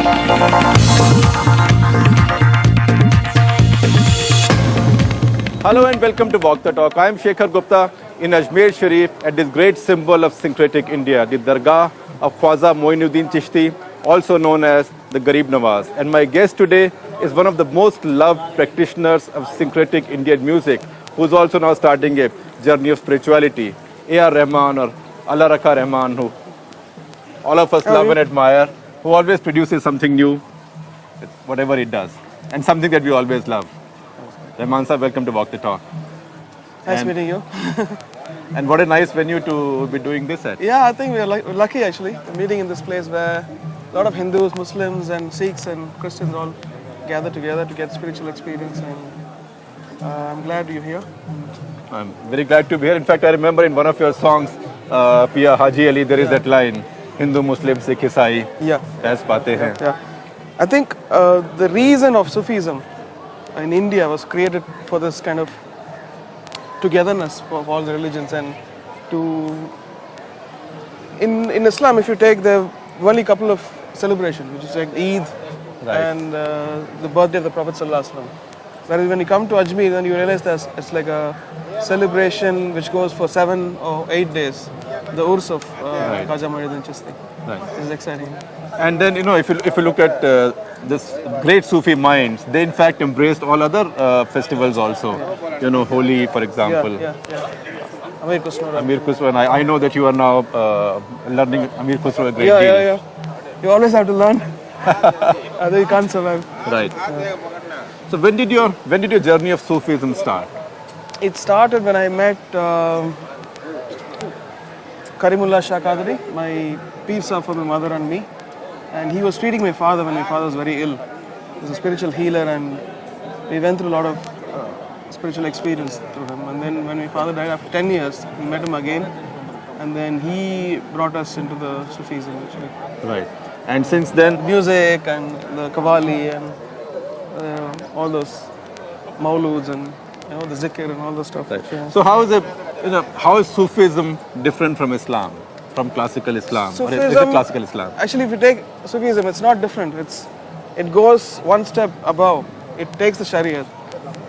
Hello and welcome to Walk the Talk. I am Shekhar Gupta in Ajmer Sharif at this great symbol of syncretic India, the Dargah of Khwaja Moinuddin Chishti, also known as the Garib Nawaz. And my guest today is one of the most loved practitioners of syncretic Indian music, who's also now starting a journey of spirituality, A R Rahman or A R Rahman, who all of us love and admire, who always produces something new, whatever it does, and something that we always love. Rahman sir, welcome to Walk the Talk. Nice meeting you. And what a nice venue to be doing this at. Yeah, I think we're lucky actually. We're meeting in this place where a lot of Hindus, Muslims and Sikhs and Christians all gather together to get spiritual experience, and I'm glad you're here. I'm very glad to be here. In fact, I remember in one of your songs, Pia Haji Ali, there is that line, Hindu, Muslim, Sikh, Isai, as paate hain. Yeah. I think the reason of Sufism in India was created for this kind of togetherness of all the religions, and to in Islam, if you take the only couple of celebrations, which is like Eid and the birthday of the Prophet Sallallahu Alaihi Wasallam. Whereas when you come to Ajmer, then you realize that it's like a celebration which goes for 7 or 8 days. The Urs of Khwaja Moinuddin Chishti. This is exciting. And then, if you look at this great Sufi minds, they in fact embraced all other festivals also. Holi, for example. Yeah. Amir Khusro. Amir Khusro, and I know that you are now learning Amir Khusro a great deal. Yeah. You always have to learn. Otherwise you can't survive. Right. So when did your journey of Sufism start? It started when I met Karimullah Shah Qadri, my Peer Sahib for my mother and me. And he was treating my father when my father was very ill. He was a spiritual healer, and we went through a lot of spiritual experience through him. And then when my father died after 10 years, we met him again. And then he brought us into the Sufism actually. Right. And since then? Music and the Qawwali and all those Mauluds and the Zikr and all the stuff. Right. Yeah. So how is Sufism different from Islam, from classical Islam? Sufism, or is it classical Islam? Actually, if you take Sufism, it's not different. It goes one step above. It takes the Sharia.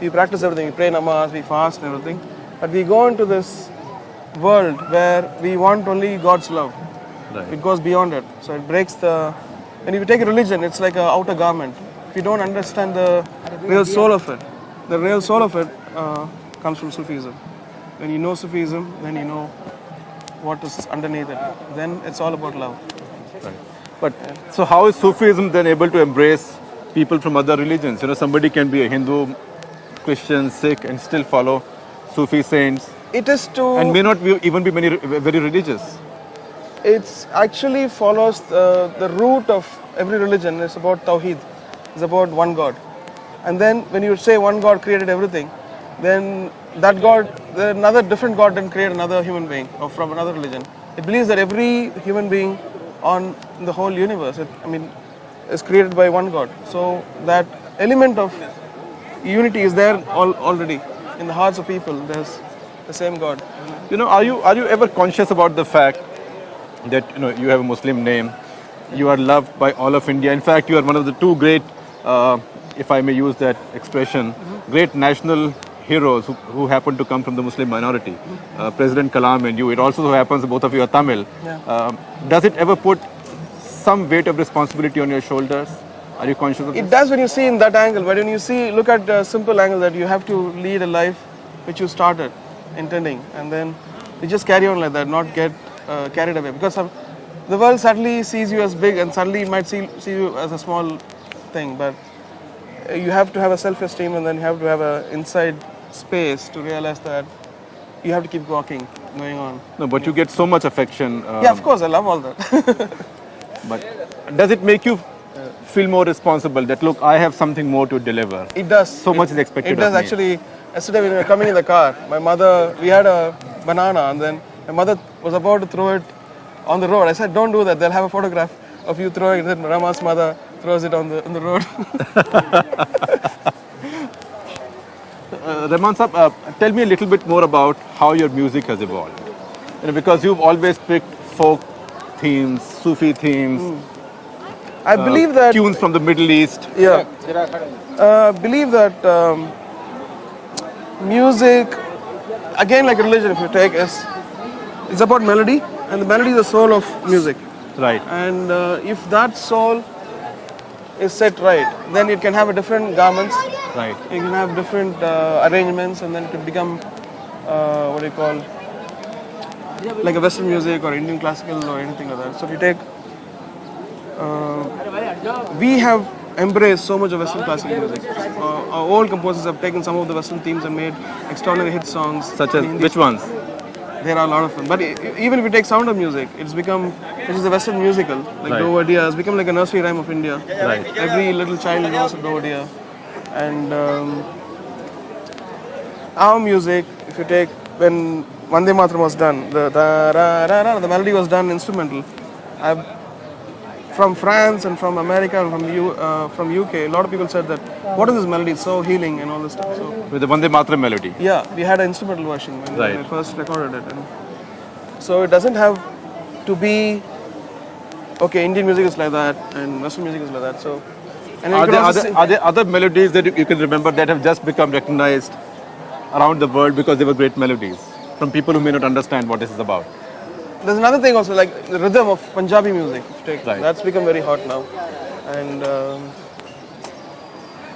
We practice everything. We pray namaz, we fast and everything. But we go into this world where we want only God's love. Right. It goes beyond it. So it breaks when you take a religion, it's like an outer garment. If you don't understand the real soul of it, the real soul of it comes from Sufism. When you know Sufism, then you know what is underneath it. Then it's all about love. Right. But so how is Sufism then able to embrace people from other religions? Somebody can be a Hindu, Christian, Sikh, and still follow Sufi saints. It is to... And may not even be very religious. It actually follows the root of every religion. It's about Tawheed. It's about one God. And then when you say one God created everything, then that God, another different God didn't create another human being or from another religion. It believes that every human being on the whole universe, is created by one God. So that element of unity is there already in the hearts of people. There's the same God. Are you ever conscious about the fact that you have a Muslim name, you are loved by all of India? In fact, you are one of the two great, if I may use that expression, great national heroes who happen to come from the Muslim minority. President Kalam and you. It also so happens that both of you are Tamil. Yeah. Does it ever put some weight of responsibility on your shoulders? Are you conscious of it? It Does when you see in that angle, but when you look at the simple angle that you have to lead a life which you started intending, and then you just carry on like that, not get carried away. Because the world suddenly sees you as big and suddenly might see you as a small thing, but you have to have a self-esteem, and then you have to have an inside space to realize that you have to keep going on. No, but you get so much affection. Yeah, of course, I love all that. But does it make you feel more responsible that, look, I have something more to deliver? It does. So much is expected of me. It does actually. Yesterday when we were coming in the car, we had a banana, and then my mother was about to throw it on the road. I said, don't do that. They'll have a photograph of you throwing it. Then Rama's mother throws it on the road. Rahman Sahab, tell me a little bit more about how your music has evolved. Because you've always picked folk themes, Sufi themes. I believe that tunes from the Middle East. Yeah. Believe that music, again like religion, if you take, it's about melody, and the melody is the soul of music. Right. And if that soul is set right, then it can have a different garments. Right. It can have different arrangements, and then it can become what do you call, like a Western music or Indian classical or anything like that. So if you take, we have embraced so much of Western classical music. Our old composers have taken some of the Western themes and made extraordinary hit songs. Such as which ones? There are a lot of them. But even if you take Sound of Music, it's become, which is a Western musical, like Right. Roja has become like a nursery rhyme of India. Right. Every little child knows Roja. And our music, if you take, when Vande Mataram was done, the melody was done instrumental. From France and from America and from UK, a lot of people said that, what is this melody? It's so healing and all this stuff. So With the Vande Mataram melody. yeah, we had an instrumental version when Right. we first recorded it. And so it doesn't have to be, okay, Indian music is like that and Western music is like that. So, and Are there other melodies that you can remember that have just become recognized around the world because they were great melodies from people who may not understand what this is about? there's another thing also, like the rhythm of Punjabi music. If you take, Right. that's become very hot now. And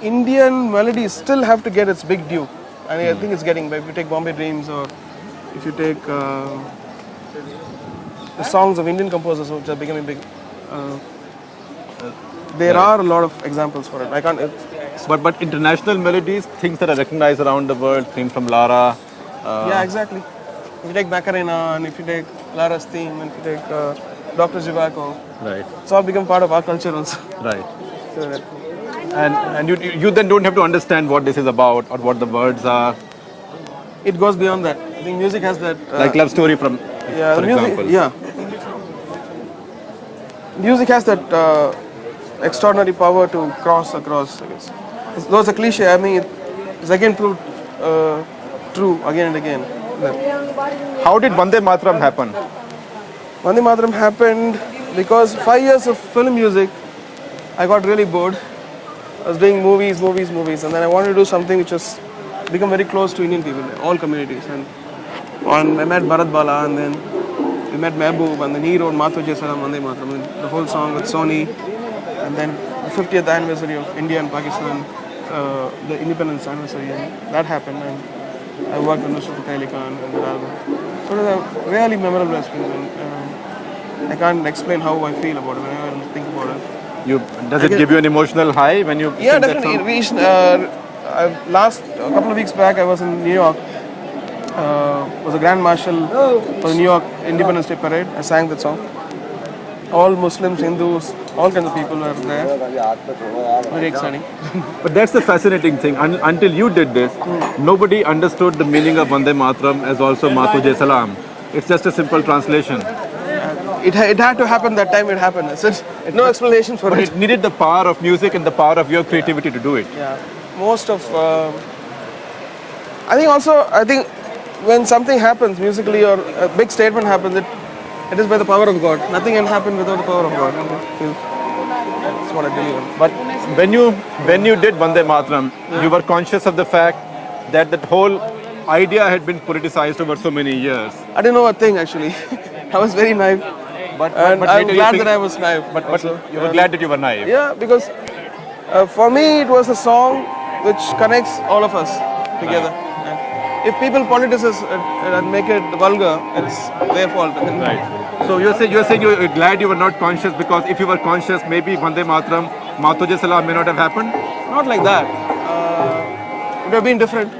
Indian melodies still have to get its big due. And I think it's getting, if you take Bombay Dreams or if you take the songs of Indian composers which are becoming big, there are a lot of examples for it. I can't. But international melodies, things that are recognized around the world, things from Lara. Yeah, exactly. If you take Macarena and if you take Lara's theme and if you take Dr. Zhivago, Right. it's all become part of our culture also. Right. So And you then don't have to understand what this is about or what the words are. it goes beyond that. I think music has that. Like love story from, Yeah, for the music. example. Yeah. Music has that extraordinary power to cross across. I guess. Though it's a cliche, I mean, it's again proved true again and again. How did Vande Mataram happen? Vande Mataram happened because 5 years of film music, I got really bored. I was doing movies, and then I wanted to do something which was become very close to Indian people, all communities. And I met Bharat Bala, and then we met Mehboob, and then he wrote Matho Jai Salam Vande Mataram, and the whole song with Sony, and then the 50th anniversary of India and Pakistan, the independence anniversary, and that happened. And I worked on Nusrat Fateh Ali Khan and that album. So it was a really memorable experience. And I can't explain how I feel about it whenever I think about it. Does it give you an emotional high when you Yeah, sing that definitely. song? It reached, a couple of weeks back, I was in New York. Was a Grand Marshal for the New York Independence Day Parade. I sang that song. All Muslims, Hindus, all kinds of people were there. Very exciting. But that's the fascinating thing. Until you did this, nobody understood the meaning of Vande Mataram as also Matho Jai Salam. It's just a simple translation. It had to happen that time. It happened. It's no explanation for But it. it needed the power of music and the power of your creativity to do it. Yeah, most of. I think when something happens musically or a big statement happens, it is by the power of God. Nothing can happen without the power of God. That's what I believe in. But when you did Vande Mataram, you were conscious of the fact that that whole idea had been politicized over so many years. I didn't know a thing actually. I was very naive. But And I'm later you glad think- that I was naive. But also. you were glad that you were naive. Yeah, because for me it was a song which connects all of us together. And if people politicize and make it vulgar, it's their fault. Right. So you're saying you're glad you were not conscious because if you were conscious, maybe Vande Mataram, Matho Jai Salam may not have happened. Not like that. It would have been different.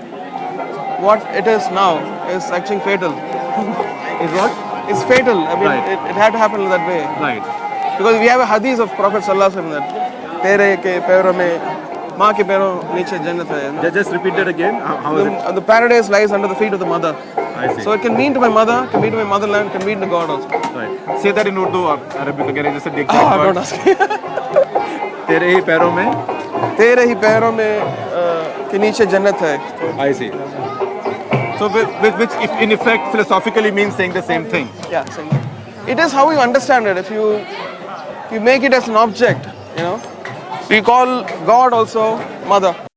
What it is now is actually fatal. Is what? It's fatal. I mean, Right. it had to happen that way. Right. Because we have a hadith of Prophet Sallallahu Alaihi Wasallam that Tere ke पैरों में माँ के पैरों नीचे जन्नत है. Just repeat that again. How is it? The paradise lies under the feet of the mother. I see. So it can mean to my mother, can mean to my motherland, can mean to God also. Right. Say that in Urdu or Arabic again. Just a dictate Ah, word. don't ask. तेरे ही पैरों में. तेरे ही पैरों में के नीचे जन्नत है. I see. So which if in effect philosophically means saying the same thing. Yeah, so it is how you understand it. If you make it as an object, You know, we call God also mother.